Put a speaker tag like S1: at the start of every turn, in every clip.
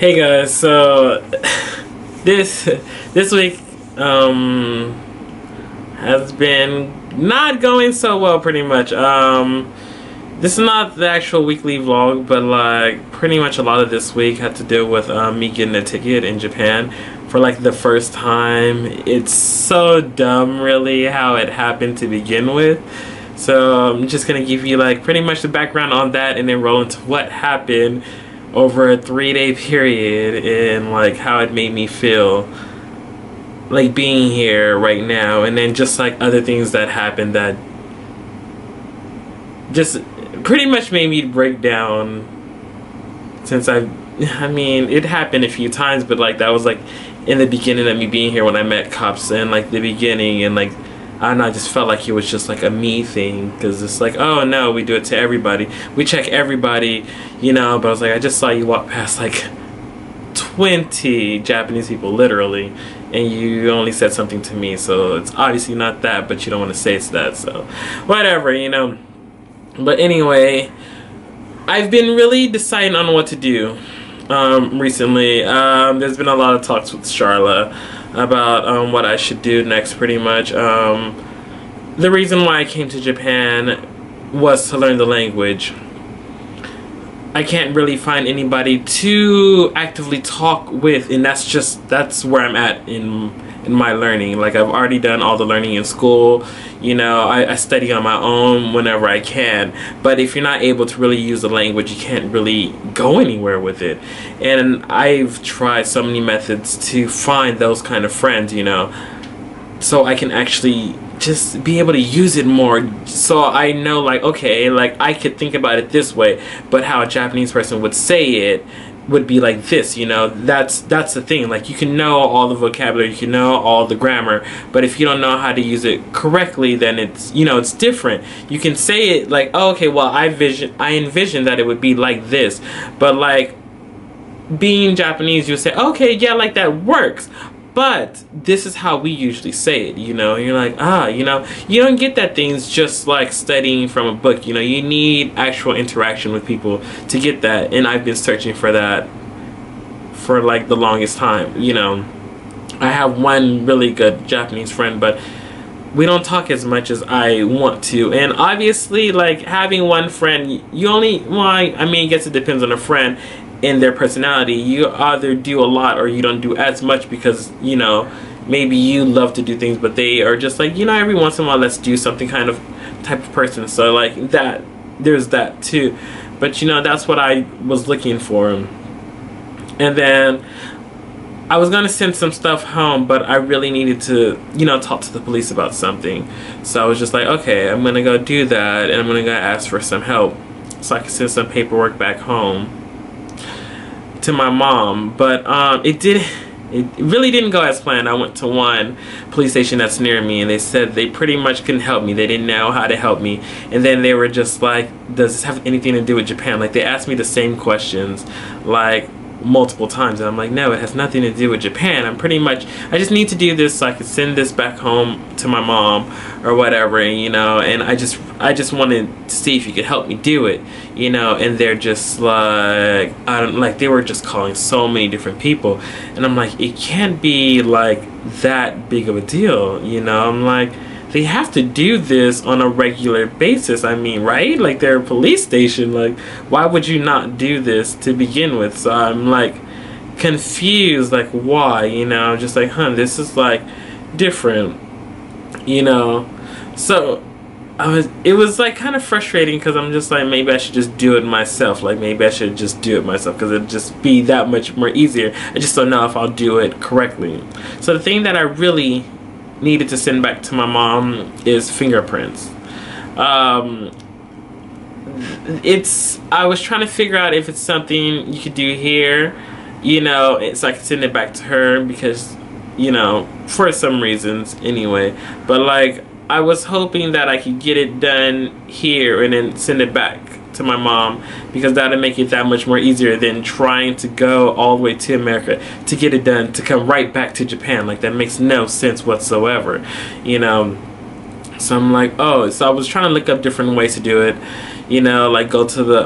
S1: Hey guys, so this week has been not going so well pretty much. This is not the actual weekly vlog, but like pretty much a lot of this week had to do with me getting a ticket in Japan for like the first time. It's so dumb really how it happened to begin with. So I'm just gonna give you like pretty much the background on that and then roll into what happened over a 3-day period and like how it made me feel like being here right now, and then just like other things that happened that just pretty much made me break down. Since I mean it happened a few times, but like that was like in the beginning of me being here when I met cops in like the beginning, and like I don't know, I just felt like it was just like a me thing, because it's like, oh no, we do it to everybody, we check everybody, you know. But I was like, I just saw you walk past like 20 Japanese people literally, and you only said something to me, so it's obviously not that, but you don't want to say it's that, so whatever, you know. But anyway, I've been really deciding on what to do recently. There's been a lot of talks with Charla about what I should do next pretty much. The reason why I came to Japan was to learn the language. I can't really find anybody to actively talk with, and that's where I'm at in my learning. Like, I've already done all the learning in school, you know. I study on my own whenever I can, but if you're not able to really use the language, you can't really go anywhere with it. And I've tried so many methods to find those kind of friends, you know, so I can actually just be able to use it more, so I know like, okay, like I could think about it this way, but how a Japanese person would say it would be like this, you know. That's the thing. Like, you can know all the vocabulary, you can know all the grammar, but if you don't know how to use it correctly, then it's, you know, it's different. You can say it like, oh, okay, well, I envision that it would be like this, but like being Japanese, you say, okay, yeah, like that works, but this is how we usually say it, you know. You're like, ah, you know, you don't get that things just like studying from a book, you know. You need actual interaction with people to get that, and I've been searching for that for like the longest time, you know. I have one really good Japanese friend, but we don't talk as much as I want to. And obviously, like, having one friend, you only, well, I mean, I guess it depends on a friend and their personality. You either do a lot or you don't do as much, because, you know, maybe you love to do things, but they are just like, you know, every once in a while, let's do something kind of type of person. So like that, there's that too. But you know, that's what I was looking for. And then I was gonna send some stuff home, but I really needed to, you know, talk to the police about something. So I was just like, okay, I'm gonna go do that, and I'm gonna go ask for some help so I can send some paperwork back home to my mom. But it really didn't go as planned. I went to one police station that's near me, and they said they pretty much couldn't help me. They didn't know how to help me. And then they were just like, does this have anything to do with Japan? Like, they asked me the same questions like multiple times, and I'm like, no, it has nothing to do with Japan. I just need to do this so I can send this back home to my mom or whatever, you know. And I just wanted to see if you could help me do it, you know. And they're just like, I don't, like, they were just calling so many different people, and I'm like, it can't be like that big of a deal, you know. I'm like, they have to do this on a regular basis. I mean, right? Like, they're a police station. Like, why would you not do this to begin with? So I'm like confused, like, why, you know. I'm just like, this is like different, you know. So it was like kind of frustrating, because I'm just like, maybe I should just do it myself. Like, maybe I should just do it myself, because it'd just be that much more easier. I just don't know if I'll do it correctly. So the thing that I really needed to send back to my mom is fingerprints. I was trying to figure out if it's something you could do here, you know, so I could send it back to her, because, you know, for some reasons anyway. But like, I was hoping that I could get it done here and then send it back to my mom, because that'd make it that much more easier than trying to go all the way to America to get it done, to come right back to Japan. Like, that makes no sense whatsoever, you know. So I'm like, oh, so I was trying to look up different ways to do it, you know, like go to the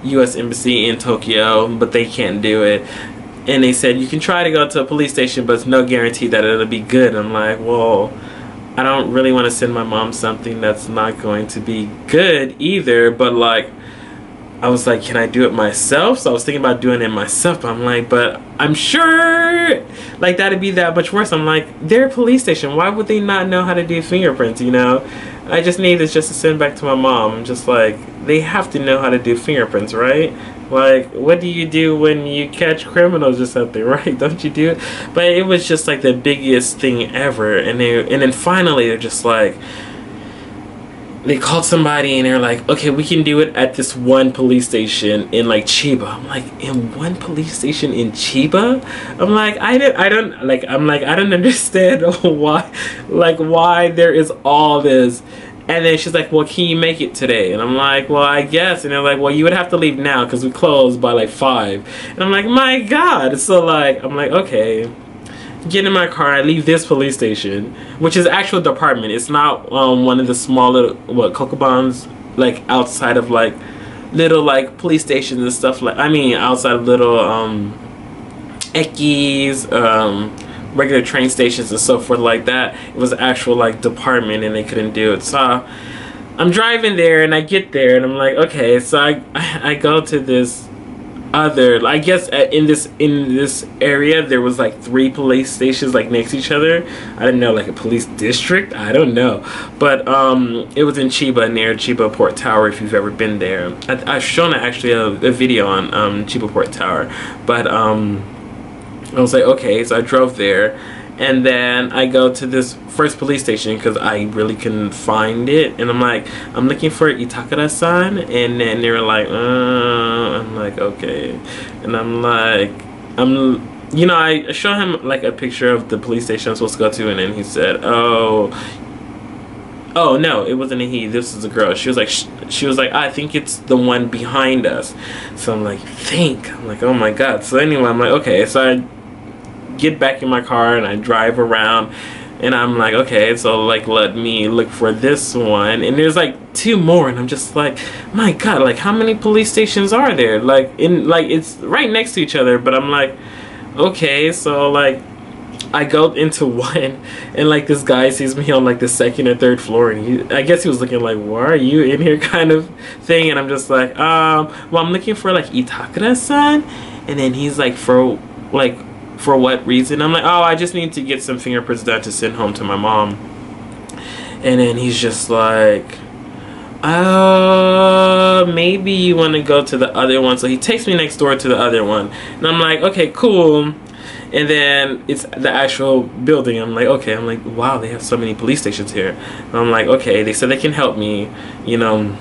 S1: U.S. Embassy in Tokyo, but they can't do it. And they said, you can try to go to a police station, but it's no guarantee that it'll be good. I'm like, well, I don't really want to send my mom something that's not going to be good either. But like, I was like, can I do it myself? So I was thinking about doing it myself. But I'm like, but I'm sure like that'd be that much worse. I'm like, they're a police station. Why would they not know how to do fingerprints, you know? I just need this just to send back to my mom. I'm just like, they have to know how to do fingerprints, right? Like, what do you do when you catch criminals or something, right? Don't you do it? But it was just like the biggest thing ever. And then finally they're just like, they called somebody and they're like, okay, we can do it at this one police station in like Chiba. I'm like, in one police station in Chiba? I'm like, I don't understand why there is all this. And then she's like, well, can you make it today? And I'm like, well, I guess. And they're like, well, you would have to leave now because we close by like 5. And I'm like, my God. So like, I'm like, okay. Get in my car, I leave this police station, which is actual department. It's not one of the small little, Kokobans, like outside of like little like police stations and stuff like, I mean outside of little ekis, regular train stations and so forth like that. It was actual like department and they couldn't do it. So I'm driving there and I get there and I'm like, okay, so I go to this other, I guess in this area there was like 3 police stations like next to each other. I didn't know, like a police district, I don't know, but it was in Chiba, near Chiba Port Tower, if you've ever been there. I've shown actually a video on Chiba Port Tower, but I was like, okay, so I drove there. And then I go to this first police station because I really couldn't find it. And I'm like, I'm looking for Itakara-san. And then they were like, I'm like, okay. And I'm like, you know, I show him like a picture of the police station I'm supposed to go to. And then he said, oh no, it wasn't a he. This is a girl. She was like, I think it's the one behind us. So I'm like, I'm like, oh my God. So anyway, I'm like, okay. So I get back in my car and I drive around and I'm like, okay, so like let me look for this one, and there's like 2 more and I'm just like, my God, like how many police stations are there? Like it's right next to each other, but I'm like, okay, so like I go into one and like this guy sees me on like the 2nd or 3rd floor and I guess he was looking like, why are you in here kind of thing, and I'm just like, well, I'm looking for like Itakara-san. And then he's like, for what reason? I'm like, oh, I just need to get some fingerprints done to send home to my mom. And then he's just like, maybe you want to go to the other one. So he takes me next door to the other one. And I'm like, okay, cool. And then it's the actual building. I'm like, okay. I'm like, wow, they have so many police stations here. And I'm like, okay. They said they can help me, you know.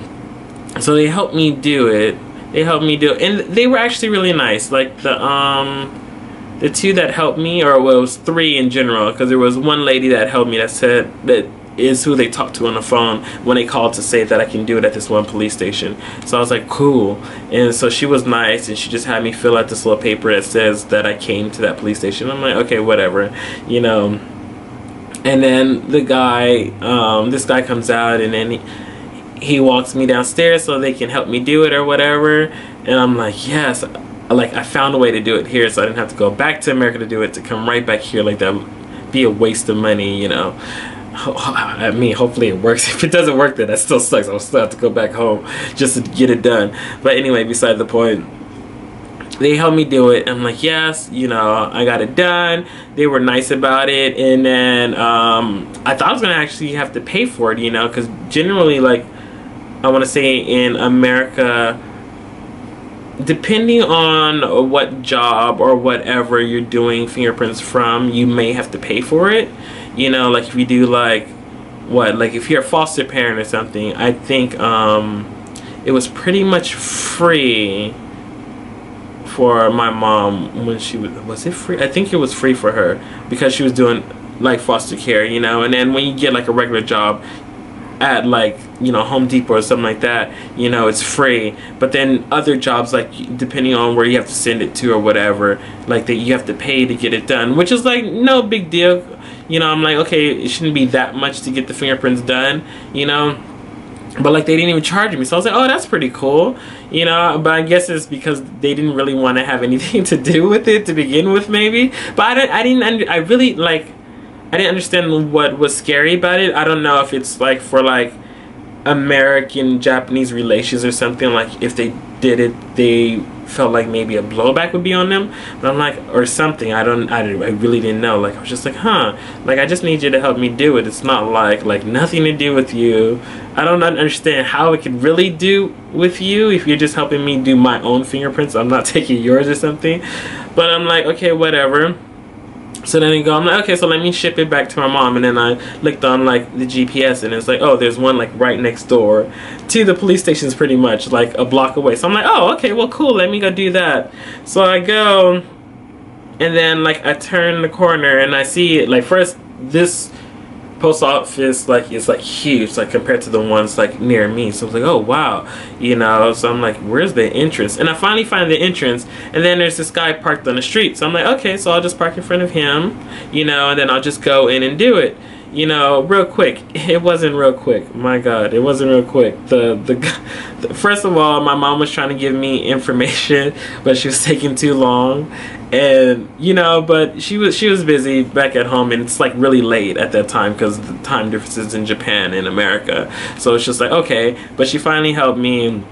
S1: So they helped me do it. And they were actually really nice. Like the 2 that helped me, or well, it was 3 in general, because there was one lady that helped me that said that is who they talked to on the phone when they called to say that I can do it at this one police station. So I was like, cool. And so she was nice and she just had me fill out this little paper that says that I came to that police station. I'm like, okay, whatever, you know. And then the guy, this guy comes out and then he walks me downstairs so they can help me do it or whatever. And I'm like, yes. Like I found a way to do it here so I didn't have to go back to America to do it, to come right back here. Like that would be a waste of money, you know. I mean, hopefully it works. If it doesn't work, then that still sucks. I'll still have to go back home just to get it done. But anyway, beside the point, they helped me do it. I'm like, yes, you know, I got it done. They were nice about it. And then I thought I was gonna actually have to pay for it, you know, because generally, like, I want to say in America, depending on what job or whatever you're doing fingerprints from, you may have to pay for it. You know, like if you do like if you're a foster parent or something, I think it was pretty much free for my mom when she was it free? I think it was free for her because she was doing like foster care, you know. And then when you get like a regular job at like, you know, Home Depot or something like that, you know, it's free. But then other jobs, like depending on where you have to send it to or whatever, like that you have to pay to get it done, which is like no big deal, you know. I'm like, okay, it shouldn't be that much to get the fingerprints done, you know. But like they didn't even charge me, so I was like, oh, that's pretty cool, you know. But I guess it's because they didn't really want to have anything to do with it to begin with, maybe. But I didn't I didn't understand what was scary about it. I don't know if it's like for like American Japanese relations or something, like if they did it they felt like maybe a blowback would be on them, but I'm like, or something. I really didn't know. Like I was just like, huh, like I just need you to help me do it. It's not like nothing to do with you. I don't understand how it could really do with you if you're just helping me do my own fingerprints. I'm not taking yours or something. But I'm like, okay, whatever. So then I'm like, okay, so let me ship it back to my mom. And then I looked on like the GPS and it's like, oh, there's one like right next door to the police stations, pretty much like a block away. So I'm like, oh, okay, well, cool, let me go do that. So I go, and then like I turn the corner and I see it, like, first, this post office like is like huge, like compared to the ones like near me. So I was like, oh wow, you know. So I'm like, where's the entrance? And I finally find the entrance, and then there's this guy parked on the street. So I'm like, okay, so I'll just park in front of him, you know, and then I'll just go in and do it, you know, real quick. It wasn't real quick. My God, it wasn't real quick. First of all, my mom was trying to give me information, but she was taking too long. And you know, but she was busy back at home, and it's like really late at that time because the time differences in Japan and America. So it's just like, okay. But she finally helped me.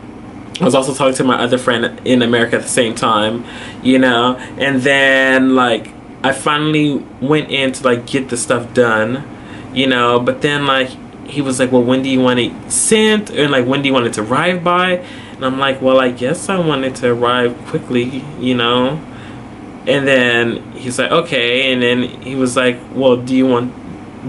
S1: I was also talking to my other friend in America at the same time, you know. And then like I finally went in to like get the stuff done, you know. But then like he was like, well, when do you want it sent? And like, when do you want it to arrive by? And I'm like, well, I guess I want it to arrive quickly, you know. And then he's like, okay. And then he was like, well, do you want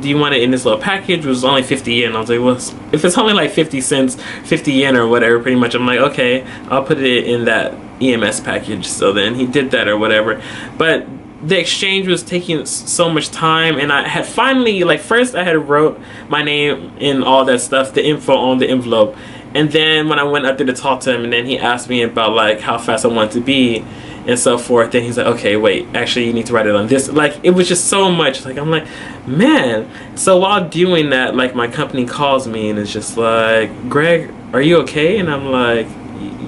S1: it in this little package? It was only 50 yen. I was like, well, if it's only like 50 cents, 50 yen or whatever, pretty much. I'm like, okay, I'll put it in that EMS package. So then he did that or whatever. But the exchange was taking so much time, and I had finally, like, first I had wrote my name and all that stuff, the info on the envelope. And then when I went up there to talk to him, and then he asked me about like how fast I wanted to be and so forth, then he's like, okay, wait, actually you need to write it on this. Like, it was just so much. Like, I'm like, man. So while doing that, like, my company calls me and it's just like, Greg, are you okay? And I'm like,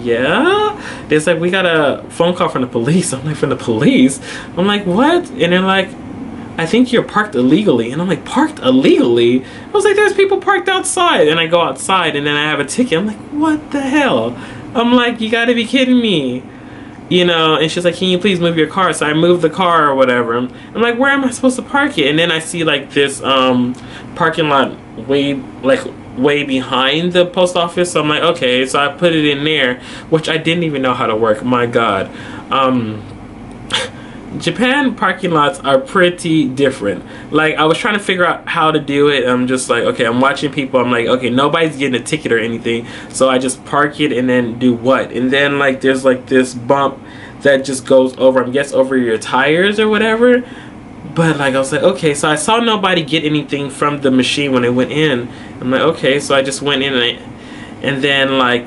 S1: yeah. It's like, we got a phone call from the police. I'm like, from the police? I'm like, what? And they're like, I think you're parked illegally. And I'm like, parked illegally? I was like, there's people parked outside. And I go outside and then I have a ticket. I'm like, what the hell? I'm like, you gotta be kidding me. You know, and she's like, can you please move your car? So I moved the car or whatever. I'm like, where am I supposed to park it? And then I see like this parking lot way behind the post office. So I'm like, okay. So I put it in there, which I didn't even know how to work. My God. Japan parking lots are pretty different. Like, I was trying to figure out how to do it. I'm just like, okay, I'm watching people. I'm like, okay, nobody's getting a ticket or anything. So I just park it and then do what? And then like there's like this bump that just goes over, I guess, over your tires or whatever. But like I was like, okay, so I saw nobody get anything from the machine when I went in. I'm like, okay, so I just went in and then like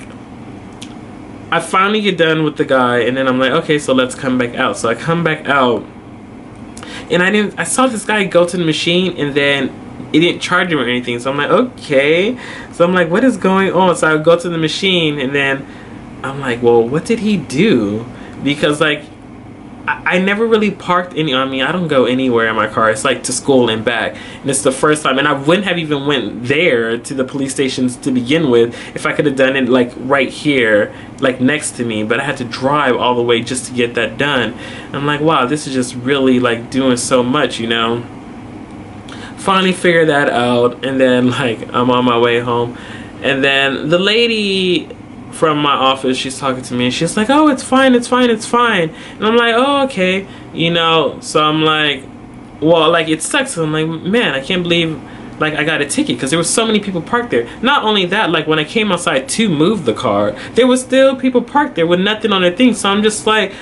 S1: I finally get done with the guy, and then I'm like, okay, so let's come back out. So I come back out, and I saw this guy go to the machine, and then it didn't charge him or anything. So I'm like, okay. So I'm like, what is going on? So I go to the machine, and then I'm like, well, what did he do? Because like I never really parked I mean, I don't go anywhere in my car. It's like to school and back, and it's the first time. And I wouldn't have even went there to the police stations to begin with if I could have done it like right here, like next to me. But I had to drive all the way just to get that done. I'm like, wow, this is just really like doing so much, you know. Finally figured that out, and then like I'm on my way home, and then the lady from my office, she's talking to me, and she's like, oh, it's fine, it's fine, it's fine. And I'm like, oh, okay, you know. So I'm like, well, like, it sucks. So I'm like, man, I can't believe like I got a ticket because there were so many people parked there. Not only that, like when I came outside to move the car, there was still people parked there with nothing on their thing. So I'm just like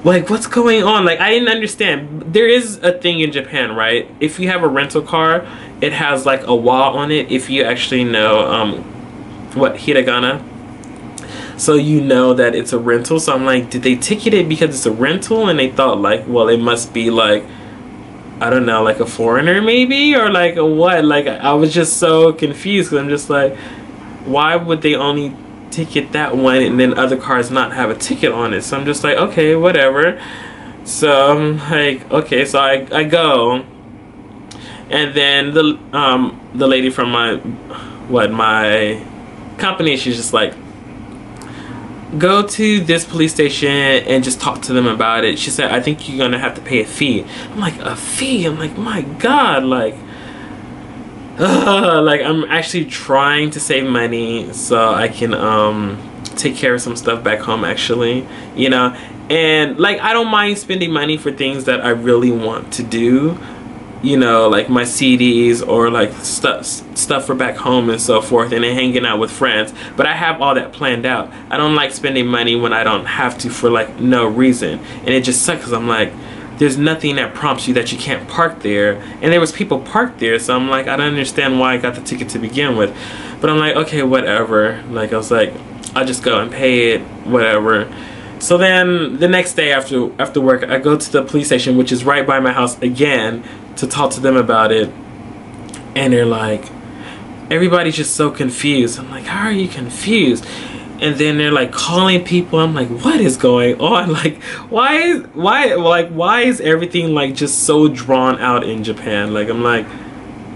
S1: what's going on? Like, I didn't understand. There is a thing in Japan, right? If you have a rental car, it has like a wall on it, if you actually know what hiragana, so you know that it's a rental. So I'm like, did they ticket it because it's a rental? And they thought like, well, it must be like, I don't know, like a foreigner maybe, or like a what? Like, I was just so confused because I'm just like, why would they only ticket that one and then other cars not have a ticket on it? So I'm just like, okay, whatever. So I'm like, okay, so I go, and then the lady from my company, she's just like, go to this police station and just talk to them about it. She said, I think you're gonna have to pay a fee. I'm like, a fee? I'm like, my God, like I'm actually trying to save money so I can take care of some stuff back home, actually, you know. And like, I don't mind spending money for things that I really want to do, you know, like my CDs or like stuff for back home and so forth, and then hanging out with friends. But I have all that planned out. I don't like spending money when I don't have to for like no reason, and it just sucks because I'm like, there's nothing that prompts you that you can't park there, and there was people parked there, so I'm like, I don't understand why I got the ticket to begin with. But I'm like, okay, whatever. Like, I was like, I'll just go and pay it, whatever. So then the next day after work, I go to the police station, which is right by my house again, to talk to them about it. And they're like, everybody's just so confused. I'm like, how are you confused? And then they're like calling people. I'm like, what is going on? Like, why is everything like just so drawn out in Japan? Like, I'm like,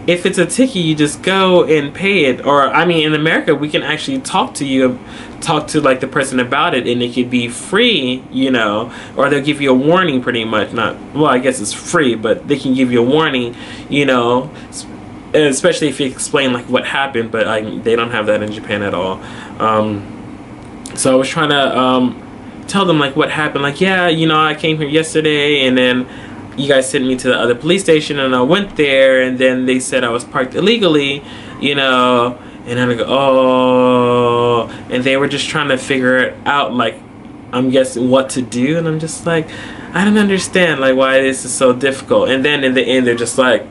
S1: if it's a ticket, you just go and pay it. Or, I mean, in America, we can actually talk to like the person about it, and it could be free, you know, or they'll give you a warning pretty much. Not, well, I guess it's free, but they can give you a warning, you know, especially if you explain like what happened. But they don't have that in Japan at all. So I was trying to tell them like what happened. Like, yeah, you know, I came here yesterday, and then you guys sent me to the other police station, and I went there, and then they said I was parked illegally, you know. And then I go, oh, and they were just trying to figure it out, like, I'm guessing what to do. And I'm just like, I don't understand like why this is so difficult. And then in the end, they're just like,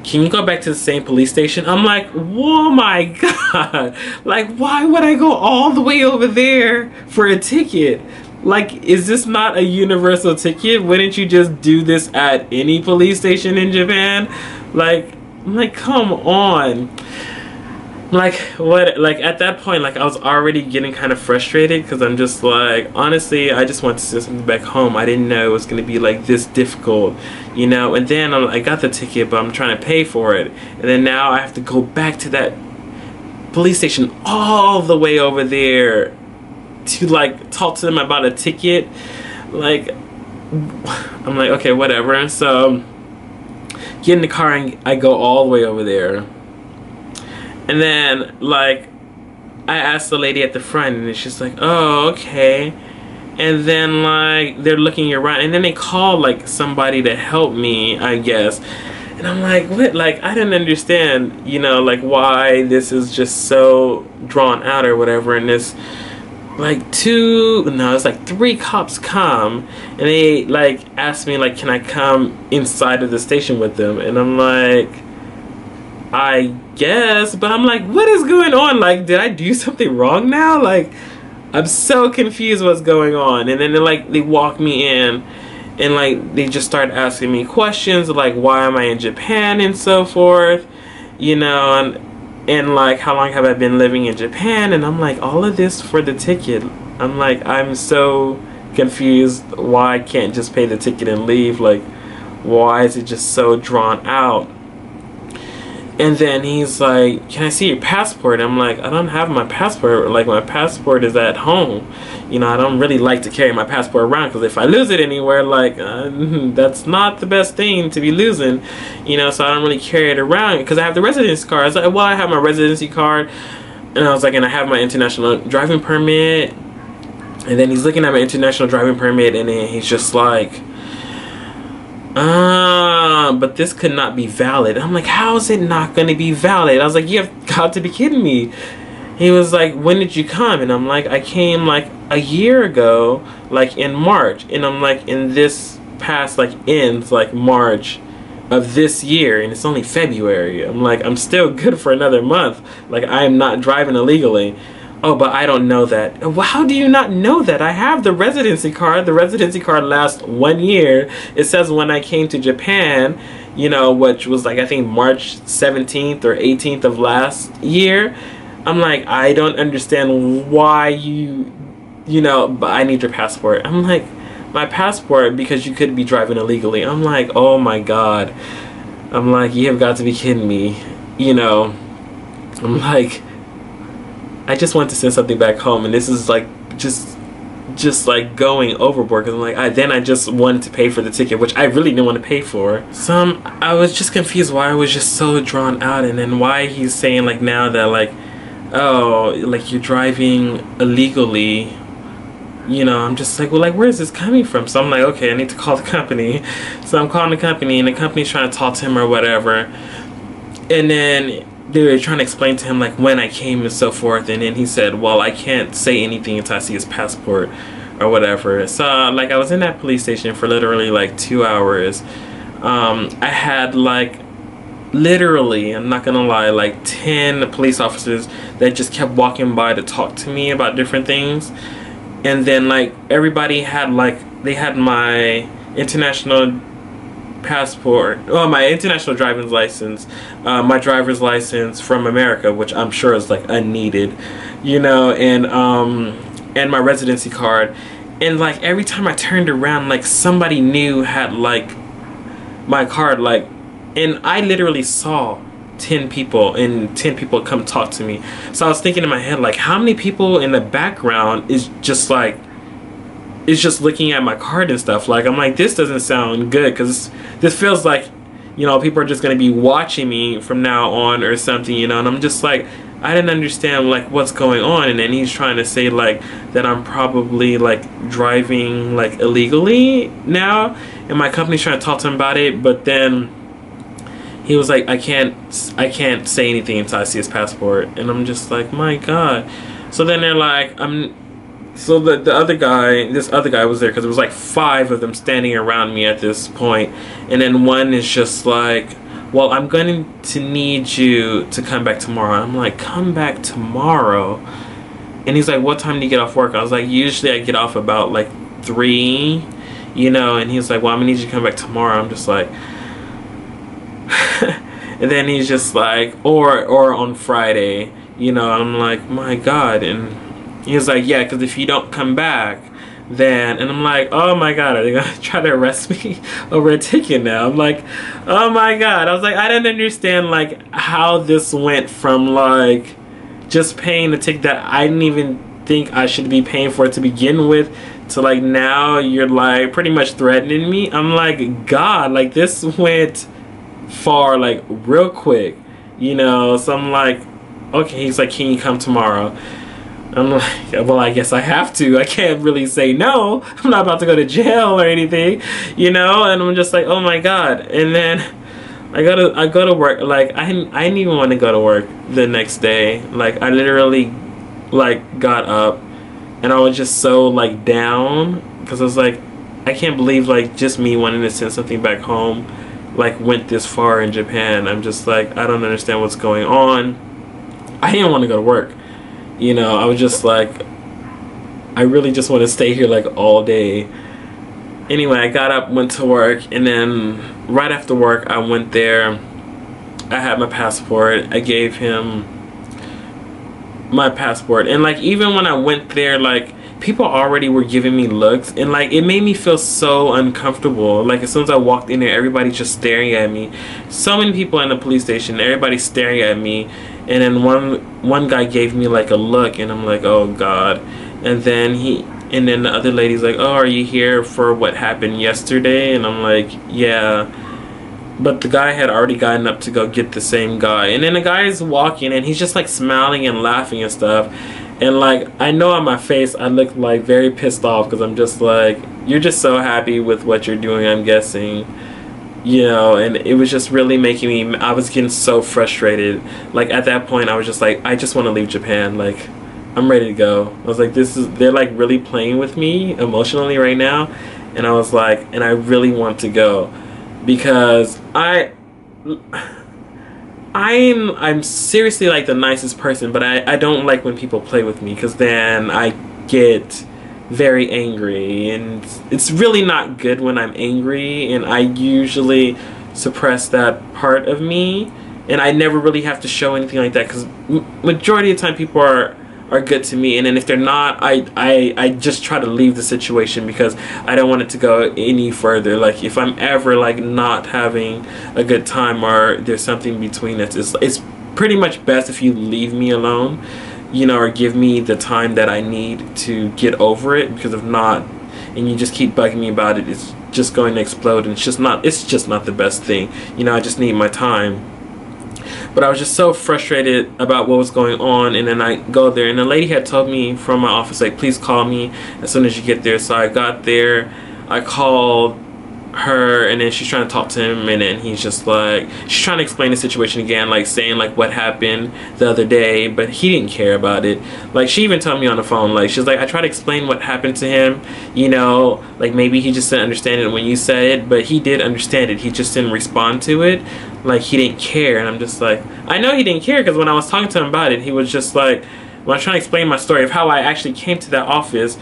S1: can you go back to the same police station? I'm like, oh my God, like, why would I go all the way over there for a ticket? Like, is this not a universal ticket? Wouldn't you just do this at any police station in Japan? Like, I'm like, come on. Like, what, like, at that point, like, I was already getting kind of frustrated, because I'm just like, honestly, I just want to send something back home. I didn't know it was going to be like this difficult, you know. And then I got the ticket, but I'm trying to pay for it, and then now I have to go back to that police station all the way over there to like talk to them about a ticket. Like, I'm like, okay, whatever. So get in the car and I go all the way over there. And then, like, I asked the lady at the front, and she's like, oh, okay. And then, like, they're looking around, and then they call, like, somebody to help me, I guess. And I'm like, what? Like, I didn't understand, you know, like, why this is just so drawn out or whatever. And this, like, it's like 3 cops come, and they, like, ask me, like, can I come inside of the station with them? And I'm like, I guess, but I'm like, what is going on? Like, did I do something wrong now? Like, I'm so confused what's going on. And then they walk me in, and like they just start asking me questions like, why am I in Japan and so forth, you know, and like, how long have I been living in Japan? And I'm like, all of this for the ticket. I'm like, I'm so confused why I can't just pay the ticket and leave. Like, why is it just so drawn out? And then he's like, can I see your passport? I'm like, I don't have my passport. Like, my passport is at home. You know, I don't really like to carry my passport around, because if I lose it anywhere, like, that's not the best thing to be losing. You know, so I don't really carry it around, because I have the residency card. I was like, well, I have my residency card. And I was like, and I have my international driving permit. And then he's looking at my international driving permit, and then he's just like, but this could not be valid. I'm like, how is it not going to be valid? I was like, you have got to be kidding me. He was like, when did you come? And I'm like, I came like a year ago, like in March. And I'm like, in this past, like, ends like March of this year, and it's only February. I'm like, I'm still good for another month. Like, I am not driving illegally. Oh, but I don't know that. Well, how do you not know that? I have the residency card. The residency card lasts 1 year. It says when I came to Japan, you know, which was like, I think March 17th or 18th of last year. I'm like, I don't understand why you know, but I need your passport. I'm like, my passport because you could be driving illegally. I'm like, oh my God. I'm like, you have got to be kidding me. You know, I'm like, I just want to send something back home, and this is like just like going overboard, because I'm like, I just wanted to pay for the ticket, which I really didn't want to pay for. So I was just confused why I was just so drawn out, and then why he's saying like now that like, oh, like you're driving illegally. You know, I'm just like, well, like, where is this coming from? So I'm like, okay, I need to call the company. So I'm calling the company, and the company's trying to talk to him or whatever. And then they were trying to explain to him like when I came and so forth. And then he said, well, I can't say anything until I see his passport or whatever. So like I was in that police station for literally like 2 hours. I had like literally, I'm not gonna lie, like 10 police officers that just kept walking by to talk to me about different things. And then like everybody had like, they had my international passport, oh, my international driving license, my driver's license from America, which I'm sure is like unneeded, you know, and my residency card. And like every time I turned around, like somebody new had like my card, like, and I literally saw 10 people, and 10 people come talk to me. So I was thinking in my head, like, how many people in the background is just like, is just looking at my card and stuff. Like, I'm like, this doesn't sound good, because this feels like, you know, people are just going to be watching me from now on or something, you know. And I'm just like, I didn't understand like what's going on. And then he's trying to say like that I'm probably like driving like illegally now, and my company's trying to talk to him about it. But then he was like, I can't say anything until I see his passport. And I'm just like, my God. So then they're like, so the other guy, this other guy was there, because there was like 5 of them standing around me at this point. And then one is just like, well, I'm going to need you to come back tomorrow. I'm like, come back tomorrow? And he's like, what time do you get off work? I was like, usually I get off about like 3, you know. And he's like, well, I'm gonna need you to come back tomorrow. I'm just like, and then he's just like, or on Friday, you know. I'm like, my God. And he's like, yeah, because if you don't come back, then, and I'm like, oh my God, are they gonna try to arrest me over a ticket now? I'm like, oh my God. I was like, I didn't understand like how this went from like just paying the ticket that I didn't even think I should be paying for it to begin with, to like now you're like pretty much threatening me. I'm like, God, like this went far like real quick, you know. So I'm like, okay. He's like, can you come tomorrow? I'm like, well, I guess I have to. I can't really say no. I'm not about to go to jail or anything, you know. And I'm just like, oh my God. And then I go to work. Like I didn't even want to go to work the next day. Like I literally like got up, and I was just so like down, because I was like, I can't believe like just me wanting to send something back home like went this far in Japan. I'm just like, I don't understand what's going on. I didn't want to go to work, you know. I was just like, I really just want to stay here like all day. Anyway, I got up, went to work, and then right after work I went there. I had my passport. I gave him my passport, and like even when I went there, like people already were giving me looks, and like it made me feel so uncomfortable. Like as soon as I walked in there, everybody's just staring at me. So many people in the police station, everybody's staring at me. And then one guy gave me like a look, and I'm like, oh God. And then the other lady's like, oh, are you here for what happened yesterday? And I'm like, yeah. But the guy had already gotten up to go get the same guy. And then the guy is walking, and he's just like smiling and laughing and stuff. And like, I know on my face I look like very pissed off, because I'm just like, you're just so happy with what you're doing, I'm guessing. You know, and it was just really making me, I was getting so frustrated. Like at that point I was just like, I just want to leave Japan. Like I'm ready to go. I was like, they're like really playing with me emotionally right now. And I was like, and I really want to go, because I'm seriously like the nicest person, but I don't like when people play with me, because then I get very angry, and it's really not good when I'm angry, and I usually suppress that part of me, and I never really have to show anything like that, because majority of the time people are good to me, and then if they're not, I just try to leave the situation because I don't want it to go any further. Like if I'm ever like not having a good time or there's something between us, it's pretty much best if you leave me alone, you know, or give me the time that I need to get over it, because if not, and you just keep bugging me about it, it's just going to explode, and it's just not the best thing. You know, I just need my time. But I was just so frustrated about what was going on, and then I go there, and the lady had told me from my office, like, please call me as soon as you get there. So I got there, I called her, and then she's trying to talk to him, and then he's just like, she's trying to explain the situation again, like saying like what happened the other day, but he didn't care about it. Like she even told me on the phone, like she's like, I tried to explain what happened to him, you know, like maybe he just didn't understand it when you said it, but he did understand it, he just didn't respond to it, like he didn't care. And I'm just like, I know he didn't care, because when I was talking to him about it, he was just like, when I was trying to explain my story of how I actually came to that office,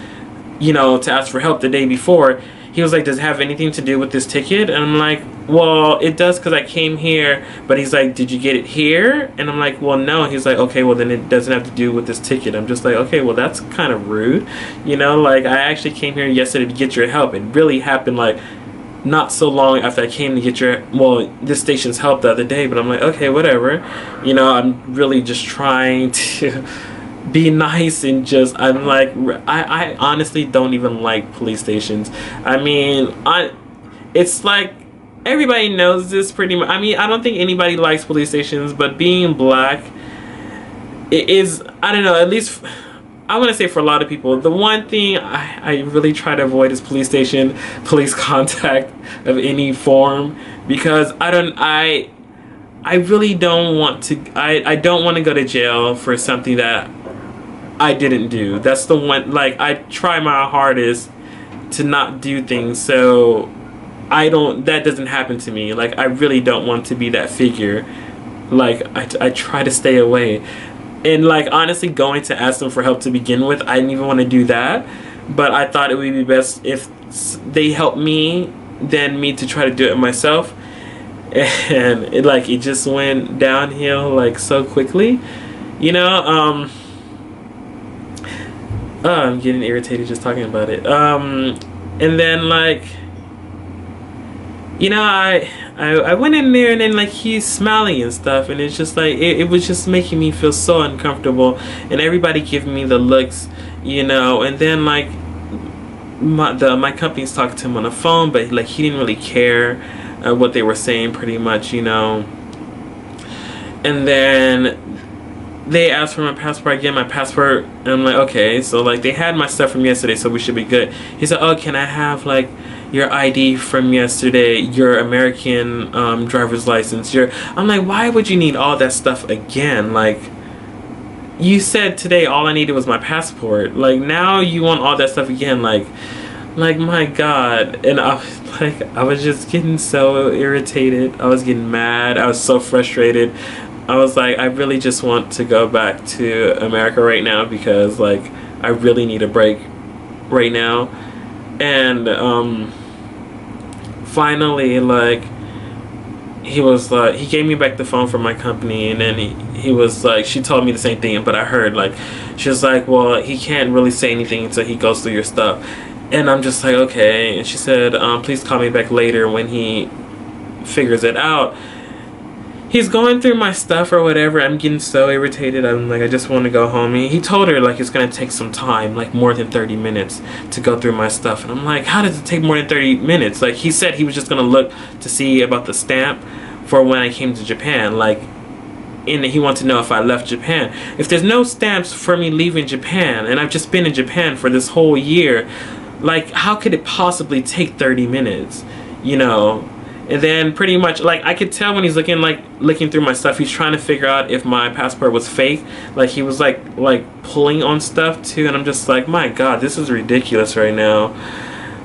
S1: you know, to ask for help the day before, he was like, does it have anything to do with this ticket? And I'm like, well, it does, because I came here. But he's like, did you get it here? And I'm like, well, no. He's like, okay, well, then it doesn't have to do with this ticket. I'm just like, okay, well, that's kind of rude. You know, like, I actually came here yesterday to get your help. It really happened, like, not so long after I came to get your, well, this station's help the other day. But I'm like, okay, whatever. You know, I'm really just trying to be nice, and just, I'm like, I honestly don't even like police stations. I mean, it's like, everybody knows this pretty much. I mean, I don't think anybody likes police stations, but being black, it is, I don't know, at least I want to say for a lot of people, the one thing I really try to avoid is police station, police contact of any form, because I really don't want to, I don't want to go to jail for something that I didn't do. That's the one, like, I try my hardest to not do things, so that doesn't happen to me. Like, I really don't want to be that figure. Like, I try to stay away. And, like, honestly, going to ask them for help to begin with, I didn't even want to do that. But I thought it would be best if they helped me than me to try to do it myself. And, it just went downhill, like, so quickly. You know, I'm getting irritated just talking about it. And then, like, you know, I went in there, and then, like, he's smiling and stuff, and it's just like, it was just making me feel so uncomfortable, and everybody giving me the looks, you know. And then, like, my company's talking to him on the phone, but, like, he didn't really care what they were saying, pretty much, you know. And then they asked for my passport again, and I'm like, okay, so, like, they had my stuff from yesterday, so we should be good. He said, oh, can I have, like, your ID from yesterday, your American driver's license, I'm like, why would you need all that stuff again? Like, you said today all I needed was my passport. Like, now you want all that stuff again? Like my God. And I was just getting so irritated. I was getting mad. I was so frustrated. I was like, I really just want to go back to America right now, because, like, I really need a break right now. And finally, like, he was like, he gave me back the phone from my company, and then he was like, she told me the same thing, but I heard, like, she was like, well, he can't really say anything until he goes through your stuff. And I'm just like, okay. And she said, please call me back later when he figures it out. He's going through my stuff or whatever. I'm getting so irritated. I'm like, I just want to go home. And he told her, like, it's going to take some time, like more than 30 minutes to go through my stuff. And I'm like, how does it take more than 30 minutes? Like, he said he was just going to look to see about the stamp for when I came to Japan. Like, and he wanted to know if I left Japan. If there's no stamps for me leaving Japan, and I've just been in Japan for this whole year, like, how could it possibly take 30 minutes, you know? And then pretty much, like, I could tell when he's looking through my stuff, he's trying to figure out if my passport was fake. Like, he was like pulling on stuff too, and I'm just like, my God, this is ridiculous right now.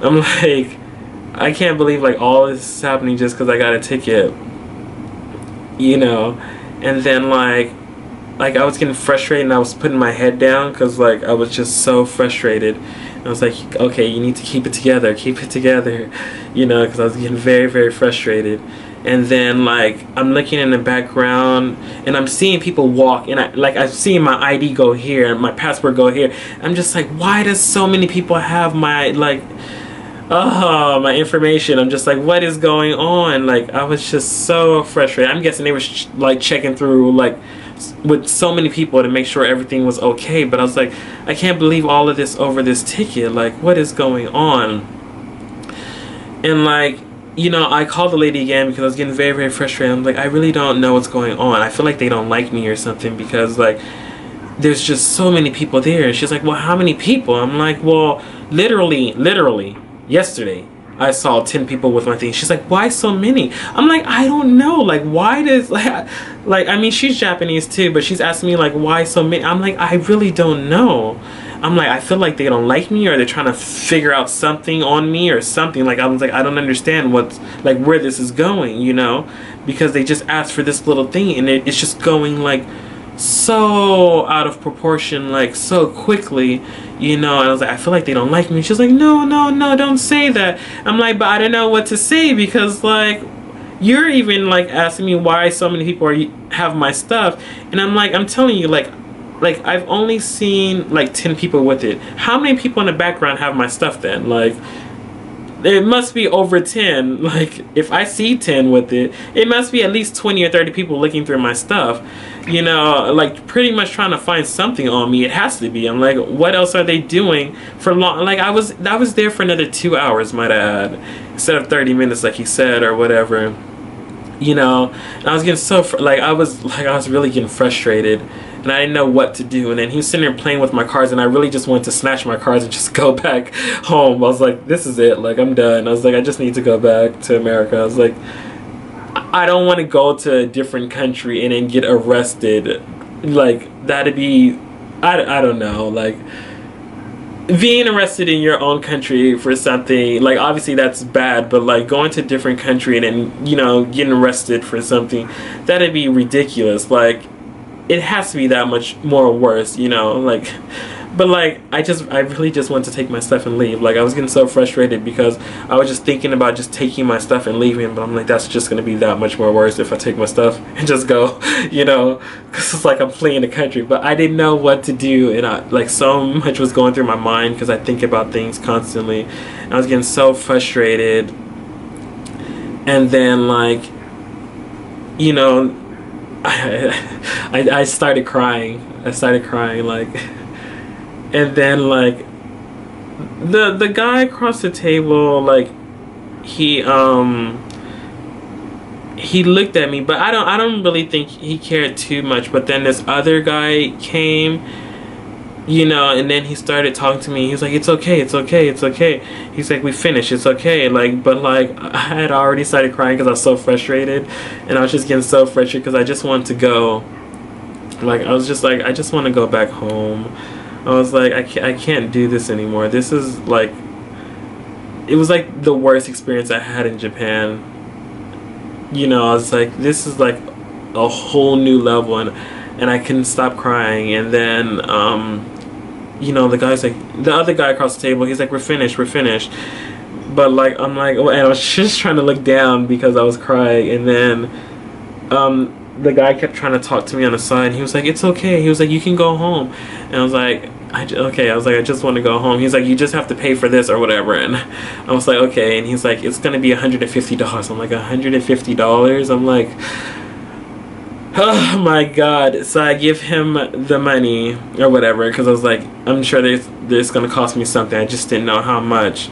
S1: I'm like, I can't believe, like, all this is happening just because I got a ticket, you know. And then, like I was getting frustrated, and I was putting my head down because, like, I was just so frustrated. I was like, okay, you need to keep it together, you know, because I was getting very, very frustrated. And then like I'm looking in the background and I'm seeing people walk, and I'm seeing my ID go here and my passport go here. I'm just like, why does so many people have my my information? I'm just like, what is going on? Like, I was just so frustrated. I'm guessing they were like checking through like with so many people to make sure everything was okay. But I was like, I can't believe all of this over this ticket. Like, what is going on? And like, you know, I called the lady again because I was getting very, very frustrated. I'm like, I really don't know what's going on. I feel like they don't like me or something, because like there's just so many people there. And she's like, well, how many people? I'm like, well, literally yesterday I saw 10 people with my thing. She's like, why so many? I'm like, I don't know. Like, why does like I mean, she's Japanese too, but she's asking me like, why so many? I'm like, I really don't know. I'm like, I feel like they don't like me, or they're trying to figure out something on me or something. Like, I was like, I don't understand what's like where this is going, you know, because they just asked for this little thing and it's just going like so out of proportion, like so quickly, you know. And I was like, I feel like they don't like me. She's like, no, don't say that. I'm like, but I don't know what to say, because like you're even like asking me why so many people have my stuff, and I'm like, I'm telling you, like I've only seen like 10 people with it. How many people in the background have my stuff then? Like, it must be over 10. Like, if I see 10 with it, it must be at least 20 or 30 people looking through my stuff, you know, like pretty much trying to find something on me. It has to be. I'm like, what else are they doing for long? Like, I was there for another 2 hours, might I add, instead of 30 minutes like he said or whatever, you know. And I was getting so I was really getting frustrated, and I didn't know what to do. And then he was sitting there playing with my cards, and I really just wanted to snatch my cards and just go back home. I was like, this is it, like, I'm done. I was like, I just need to go back to America. I was like, I don't want to go to a different country and then get arrested. Like, that'd be, I don't know, like, being arrested in your own country for something, like, obviously that's bad, but like going to a different country and then, you know, getting arrested for something, that'd be ridiculous. Like, it has to be that much more worse, you know, like. But like, I really just wanted to take my stuff and leave. Like, I was getting so frustrated because I was just thinking about just taking my stuff and leaving, but I'm like, that's just gonna be that much more worse if I take my stuff and just go, you know, because it's like I'm fleeing the country. But I didn't know what to do, and like so much was going through my mind because I think about things constantly. And I was getting so frustrated, and then like, you know, I started crying. Like, and then like the guy across the table, like he looked at me, but I don't really think he cared too much. But then this other guy came, you know, and then he started talking to me. He was like, it's okay. He's like, we finished, it's okay. Like, but like, I had already started crying because I was so frustrated, and I was just getting so frustrated because I just wanted to go. Like, I was just like, I just want to go back home. I was like, I can't do this anymore. This is like, it was like the worst experience I had in Japan. You know, I was like, this is like a whole new level, and I couldn't stop crying. And then you know, the guy's like, the other guy across the table, he's like, we're finished. But like, I'm like, oh, and I was just trying to look down because I was crying. And then the guy kept trying to talk to me on the side. He was like, it's okay. He was like, you can go home. And I was like, okay. I was like, I just want to go home. He's like, you just have to pay for this or whatever. And I was like, okay. And he's like, it's gonna be $150. I'm like, $150? I'm like, oh my god. So I give him the money or whatever, because I was like, I'm sure this gonna cost me something. I just didn't know how much.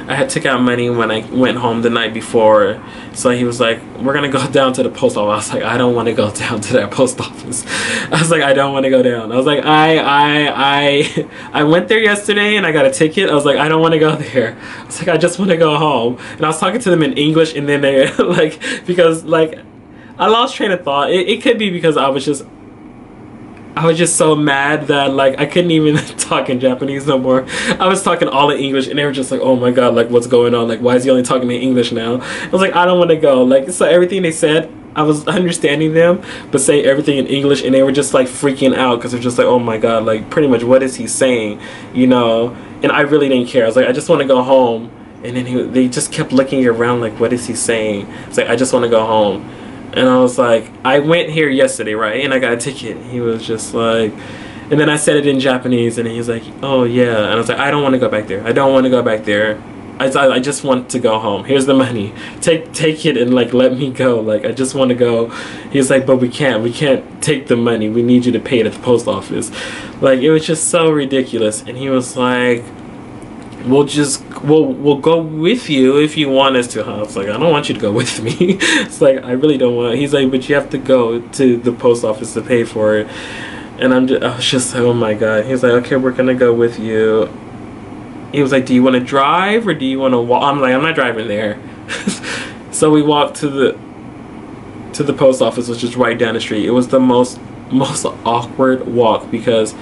S1: I had took out money when I went home the night before. So he was like, we're gonna go down to the post office. I was like, I don't want to go down to that post office. I was like, I don't want to go down. I was like, I went there yesterday and I got a ticket. I was like, I don't want to go there. I was like, I just want to go home. And I was talking to them in English, and then they like, because like, I lost train of thought. It could be because I was just so mad that like I couldn't even talk in Japanese no more. I was talking all in English, and they were just like, oh my god, like, what's going on? Like, why is he only talking in English now? I was like, I don't want to go. Like, so everything they said, I was understanding them, but saying everything in English, and they were just like freaking out because they're just like, oh my god, like pretty much what is he saying, you know? And I really didn't care. I was like, I just want to go home. And then they just kept looking around like, what is he saying? It's like, I just want to go home. And I was like, I went here yesterday, right? And I got a ticket. He was just like, and then I said it in Japanese, and he was like, oh yeah. And I was like, I don't want to go back there. I don't want to go back there. I just want to go home. Here's the money. Take it and like let me go. Like I just want to go. He was like, but we can't take the money. We need you to pay it at the post office. Like it was just so ridiculous. And he was like, we'll go with you if you want us to. I was like, I don't want you to go with me. It's like, I really don't want. He's like, but you have to go to the post office to pay for it. And I was just like, oh my god. He's like, okay, we're gonna go with you. He was like, do you want to drive or do you want to walk? I'm like, I'm not driving there. So we walked to the post office, which is right down the street. It was the most awkward walk because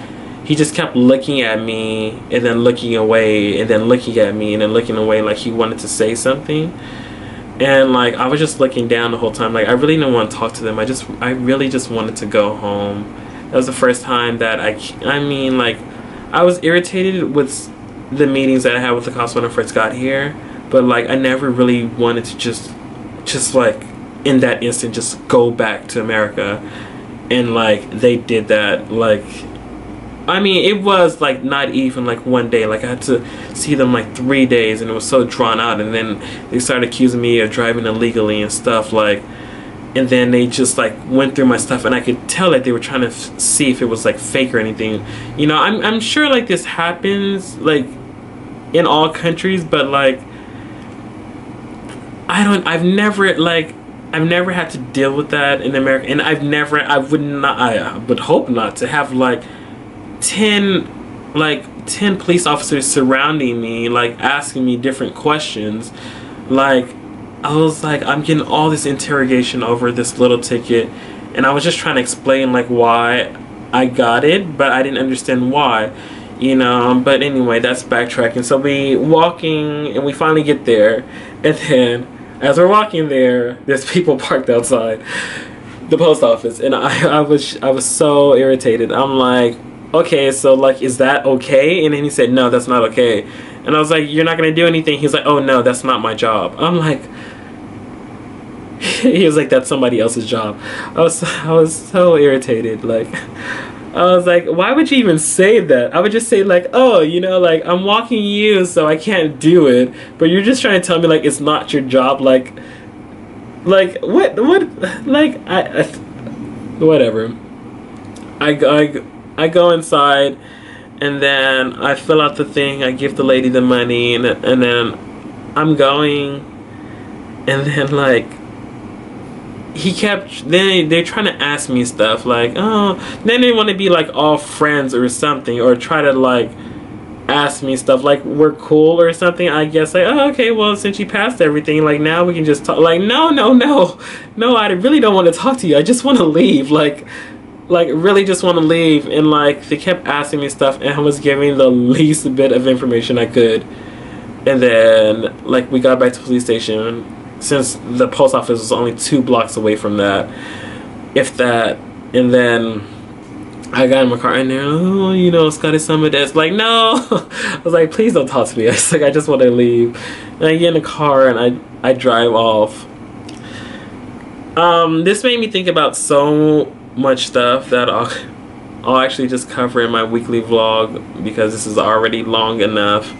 S1: he just kept looking at me and then looking away and then looking at me and then looking away like he wanted to say something. And like I was just looking down the whole time. Like I really didn't want to talk to them. I really just wanted to go home. That was the first time that I mean like I was irritated with the meetings that I had with the cops when I first got here, but like I never really wanted to just like in that instant just go back to America. And like they did that. Like I mean it was like not even like one day. Like I had to see them like 3 days, and it was so drawn out. And then they started accusing me of driving illegally and stuff, like, and then they just like went through my stuff, and I could tell that they were trying to see if it was like fake or anything, you know. I'm sure like this happens like in all countries, but like I've never had to deal with that in America. And I would hope not to have like 10 police officers surrounding me, like asking me different questions. Like I was like, I'm getting all this interrogation over this little ticket, and I was just trying to explain like why I got it, but I didn't understand why, you know. But anyway, that's backtracking. So we walking, and we finally get there, and then as we're walking there, there's people parked outside the post office, and I was so irritated. I'm like, okay, so like, is that okay? And then he said, no, that's not okay. And I was like, you're not gonna do anything? He's like, oh no, that's not my job. I'm like, he was like, that's somebody else's job. I was so irritated. Like I was like, why would you even say that? I would just say like, oh, you know, like I'm walking you, so I can't do it. But you're just trying to tell me like it's not your job. Like what? Like whatever. I go inside, and then I fill out the thing. I give the lady the money, and then I'm going, and then like they're trying to ask me stuff like, oh, then they want to be like all friends or something, or try to like ask me stuff like we're cool or something, I guess. Like, oh, okay, well, since you passed everything, like now we can just talk. Like no, I really don't want to talk to you. I just want to leave. Like really just want to leave. And like they kept asking me stuff, and I was giving the least bit of information I could. And then like we got back to the police station, since the post office was only 2 blocks away from that, if that. And then I got in my car, and they're, oh, you know, Scotty Summer, that's like, no. I was like, please don't talk to me. I was like, I just want to leave. And I get in the car, and I drive off. This made me think about so much stuff that I'll actually just cover in my weekly vlog, because this is already long enough,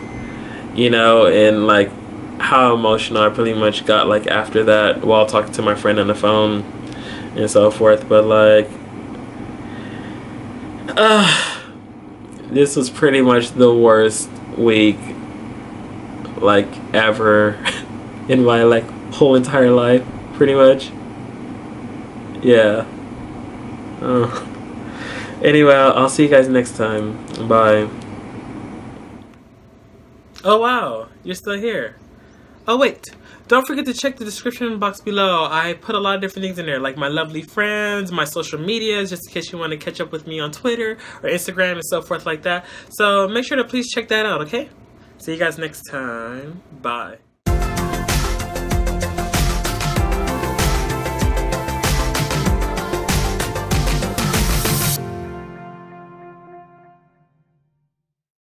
S1: you know. And like how emotional I pretty much got like after that while talking to my friend on the phone and so forth. But like this was pretty much the worst week like ever in my like whole entire life, pretty much. Yeah. Anyway, I'll see you guys next time. Bye. Oh wow, you're still here. Oh wait, don't forget to check the description box below. I put a lot of different things in there, like my lovely friends, my social medias, just in case you want to catch up with me on Twitter or Instagram and so forth like that. So make sure to please check that out, okay? See you guys next time. Bye.